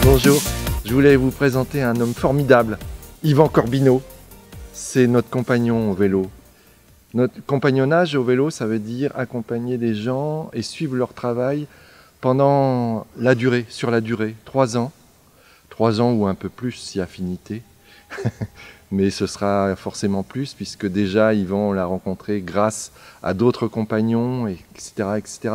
Bonjour, je voulais vous présenter un homme formidable, Yvan Corbineau. C'est notre compagnon au vélo. Notre compagnonnage au vélo, ça veut dire accompagner des gens et suivre leur travail pendant la durée, sur la durée, 3 ans. 3 ans ou un peu plus si affinité. Mais ce sera forcément plus puisque déjà Yvan l'a rencontré grâce à d'autres compagnons, etc., etc.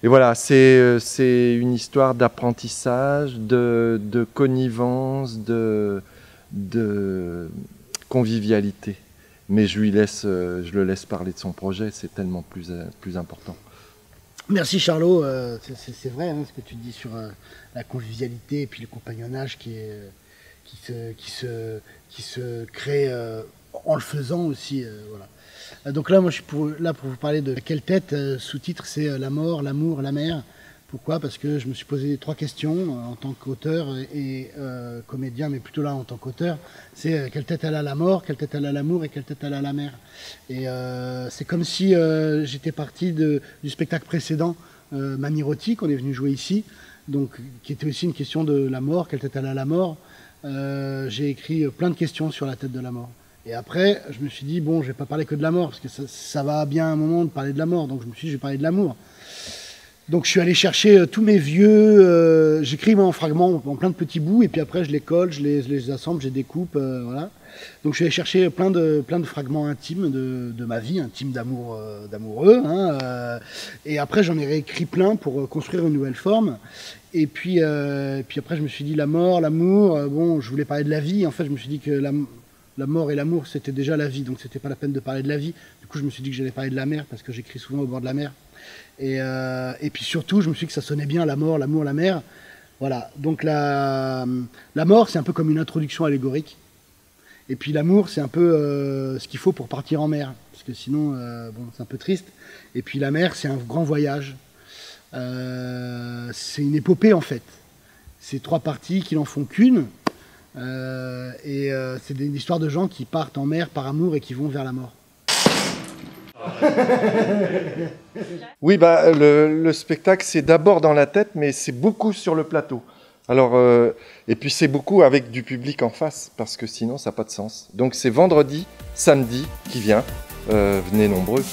Et voilà, c'est une histoire d'apprentissage, de connivence, de convivialité. Mais je le laisse parler de son projet, c'est tellement plus important. Merci Charlot, c'est vrai hein, ce que tu dis sur la convivialité et puis le compagnonnage qui se crée en le faisant aussi. Voilà. Donc là, moi, je suis là pour vous parler de Quelle tête. Sous-titre, c'est La mort, l'amour, la mer. Pourquoi? Parce que je me suis posé 3 questions en tant qu'auteur et comédien, mais plutôt là en tant qu'auteur. C'est quelle tête elle a la mort, quelle tête elle a l'amour et quelle tête elle a la mer. Et c'est comme si j'étais parti du spectacle précédent, Mamie Rôti, qu'on est venu jouer ici, donc, qui était aussi une question de la mort, quelle tête elle a la mort. J'ai écrit plein de questions sur la tête de la mort. Et après, je me suis dit, bon, je vais pas parler que de la mort, parce que ça va bien un moment de parler de la mort, donc je me suis dit, je vais parler de l'amour. Donc je suis allé chercher tous mes vieux, j'écris en fragments, en plein de petits bouts, et puis après je les colle, je les assemble, je les découpe, voilà. Donc je suis allé chercher plein de fragments intimes de ma vie, intimes d'amoureux, hein, et après j'en ai réécrit plein pour construire une nouvelle forme. Et puis après je me suis dit la mort, l'amour, bon je voulais parler de la vie, en fait je me suis dit que la mort et l'amour c'était déjà la vie, donc c'était pas la peine de parler de la vie. Du coup je me suis dit que j'allais parler de la mer, parce que j'écris souvent au bord de la mer. Et puis surtout, je me suis dit que ça sonnait bien, la mort, l'amour, la mer. Voilà, donc la mort, c'est un peu comme une introduction allégorique. Et puis l'amour, c'est un peu ce qu'il faut pour partir en mer, parce que sinon, bon, c'est un peu triste. Et puis la mer, c'est un grand voyage. C'est une épopée, en fait. C'est 3 parties qui n'en font qu'une. C'est une histoire de gens qui partent en mer par amour et qui vont vers la mort. Oui, bah, le spectacle, c'est d'abord dans la tête, mais c'est beaucoup sur le plateau. Alors, et puis c'est beaucoup avec du public en face, parce que sinon, ça n'a pas de sens. Donc c'est vendredi, samedi qui vient. Venez nombreux.